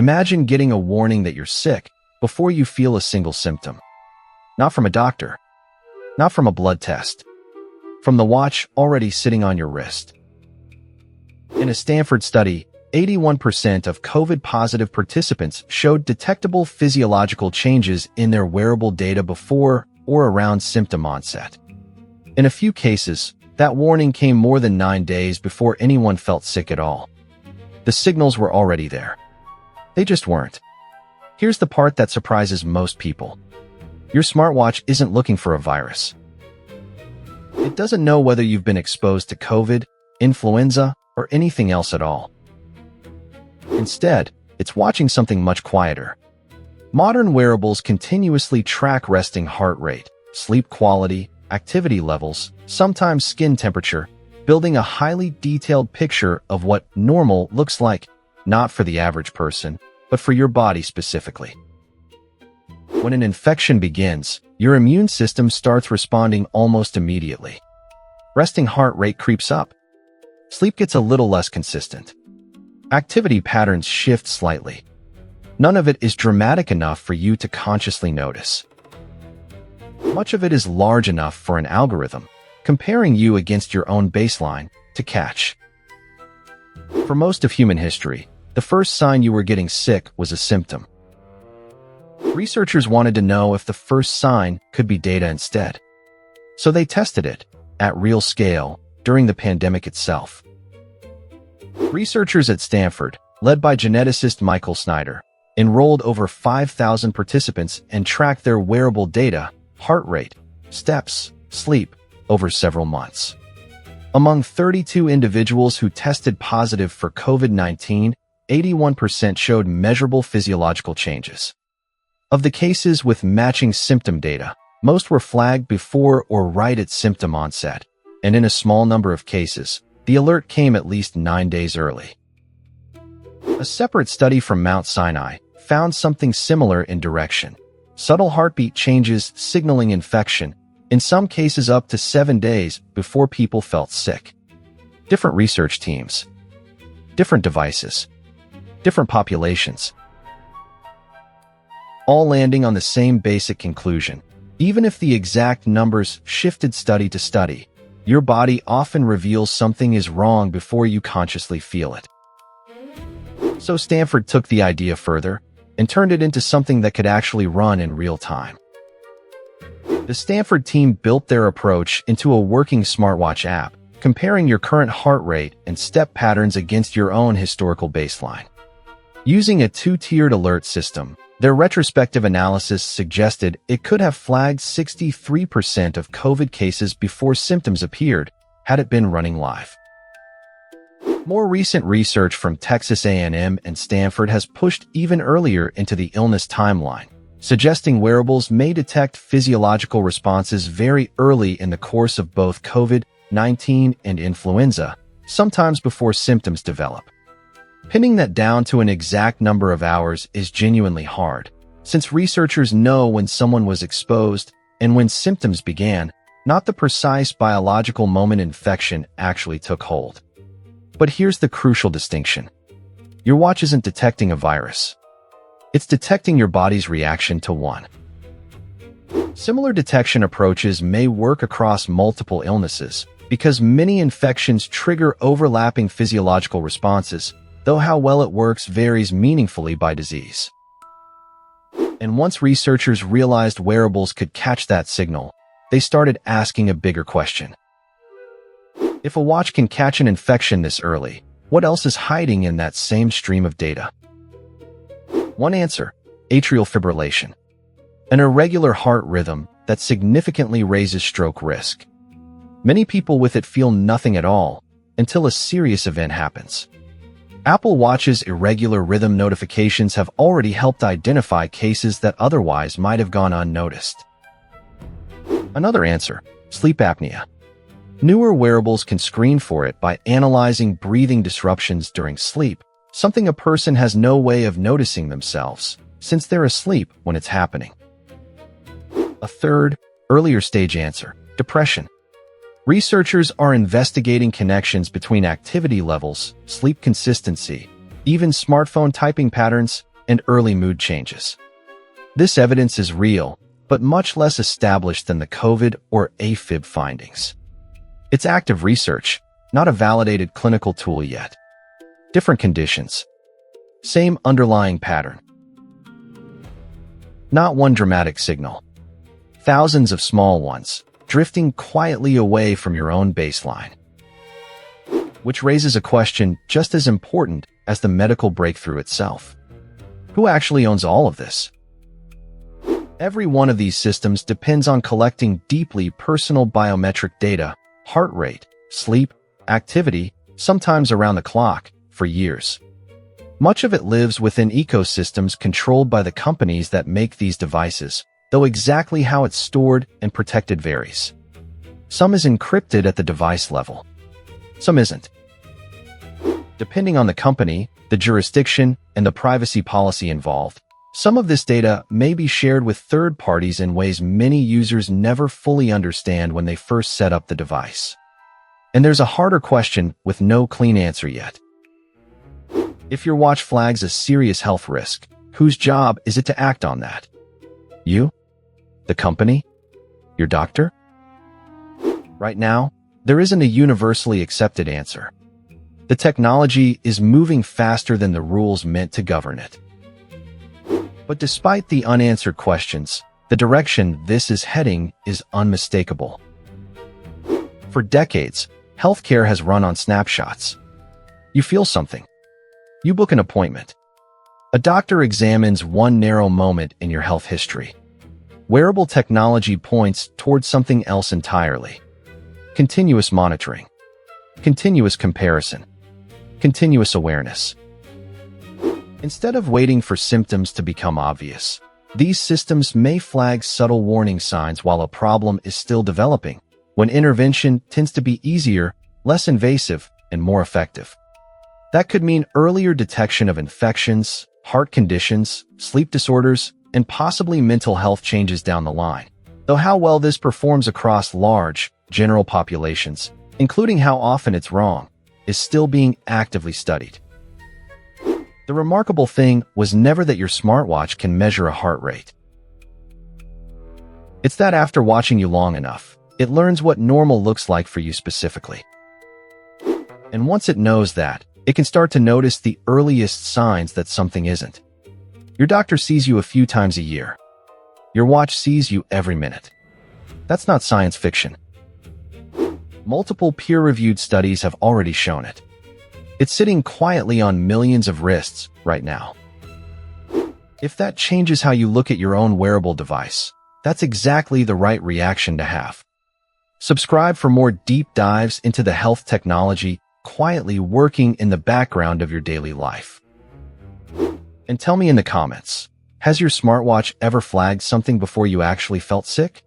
Imagine getting a warning that you're sick before you feel a single symptom. Not from a doctor, not from a blood test, from the watch already sitting on your wrist. In a Stanford study, 81% of COVID-positive participants showed detectable physiological changes in their wearable data before or around symptom onset. In a few cases, that warning came more than 9 days before anyone felt sick at all. The signals were already there. They just weren't. Here's the part that surprises most people. Your smartwatch isn't looking for a virus. It doesn't know whether you've been exposed to COVID, influenza, or anything else at all. Instead, it's watching something much quieter. Modern wearables continuously track resting heart rate, sleep quality, activity levels, sometimes skin temperature, building a highly detailed picture of what normal looks like, not for the average person, but for your body specifically. When an infection begins, your immune system starts responding almost immediately. Resting heart rate creeps up. Sleep gets a little less consistent. Activity patterns shift slightly. None of it is dramatic enough for you to consciously notice. Much of it is large enough for an algorithm, comparing you against your own baseline, to catch. For most of human history, the first sign you were getting sick was a symptom. Researchers wanted to know if the first sign could be data instead. So they tested it, at real scale, during the pandemic itself. Researchers at Stanford, led by geneticist Michael Snyder, enrolled over 5,000 participants and tracked their wearable data, heart rate, steps, sleep, over several months. Among 32 individuals who tested positive for COVID-19, 81% showed measurable physiological changes. Of the cases with matching symptom data, most were flagged before or right at symptom onset, and in a small number of cases, the alert came at least 9 days early. A separate study from Mount Sinai found something similar in direction. Subtle heartbeat changes signaling infection, in some cases up to 7 days before people felt sick. Different research teams, different devices, different populations, all landing on the same basic conclusion. Even if the exact numbers shifted study to study, your body often reveals something is wrong before you consciously feel it. So Stanford took the idea further and turned it into something that could actually run in real time. The Stanford team built their approach into a working smartwatch app, comparing your current heart rate and step patterns against your own historical baseline. Using a two-tiered alert system, their retrospective analysis suggested it could have flagged 63% of COVID cases before symptoms appeared, had it been running live. More recent research from Texas A&M and Stanford has pushed even earlier into the illness timeline, suggesting wearables may detect physiological responses very early in the course of both COVID-19 and influenza, sometimes before symptoms develop. Pinning that down to an exact number of hours is genuinely hard, since researchers know when someone was exposed and when symptoms began, not the precise biological moment infection actually took hold. But here's the crucial distinction. Your watch isn't detecting a virus. It's detecting your body's reaction to one. Similar detection approaches may work across multiple illnesses because many infections trigger overlapping physiological responses, though how well it works varies meaningfully by disease. And once researchers realized wearables could catch that signal, they started asking a bigger question. If a watch can catch an infection this early, what else is hiding in that same stream of data? One answer: atrial fibrillation, an irregular heart rhythm that significantly raises stroke risk. Many people with it feel nothing at all until a serious event happens. Apple Watch's irregular rhythm notifications have already helped identify cases that otherwise might have gone unnoticed. Another answer: sleep apnea. Newer wearables can screen for it by analyzing breathing disruptions during sleep, something a person has no way of noticing themselves, since they're asleep when it's happening. A third, earlier stage answer: depression. Researchers are investigating connections between activity levels, sleep consistency, even smartphone typing patterns, and early mood changes. This evidence is real, but much less established than the COVID or AFib findings. It's active research, not a validated clinical tool yet. Different conditions. Same underlying pattern. Not one dramatic signal. Thousands of small ones, drifting quietly away from your own baseline. Which raises a question just as important as the medical breakthrough itself. Who actually owns all of this? Every one of these systems depends on collecting deeply personal biometric data, heart rate, sleep, activity, sometimes around the clock, for years. Much of it lives within ecosystems controlled by the companies that make these devices, though exactly how it's stored and protected varies. Some is encrypted at the device level. Some isn't. Depending on the company, the jurisdiction, and the privacy policy involved, some of this data may be shared with third parties in ways many users never fully understand when they first set up the device. And there's a harder question with no clean answer yet. If your watch flags a serious health risk, whose job is it to act on that? You? The company? Your doctor? Right now, there isn't a universally accepted answer. The technology is moving faster than the rules meant to govern it. But despite the unanswered questions, the direction this is heading is unmistakable. For decades, healthcare has run on snapshots. You feel something. You book an appointment. A doctor examines one narrow moment in your health history. Wearable technology points towards something else entirely. Continuous monitoring. Continuous comparison. Continuous awareness. Instead of waiting for symptoms to become obvious, these systems may flag subtle warning signs while a problem is still developing, when intervention tends to be easier, less invasive, and more effective. That could mean earlier detection of infections, heart conditions, sleep disorders, and possibly mental health changes down the line. Though how well this performs across large, general populations, including how often it's wrong, is still being actively studied. The remarkable thing was never that your smartwatch can measure a heart rate. It's that after watching you long enough, it learns what normal looks like for you specifically. And once it knows that, it can start to notice the earliest signs that something isn't. Your doctor sees you a few times a year. Your watch sees you every minute. That's not science fiction. Multiple peer-reviewed studies have already shown it. It's sitting quietly on millions of wrists right now. If that changes how you look at your own wearable device, that's exactly the right reaction to have. Subscribe for more deep dives into the health technology quietly working in the background of your daily life. And tell me in the comments, has your smartwatch ever flagged something before you actually felt sick?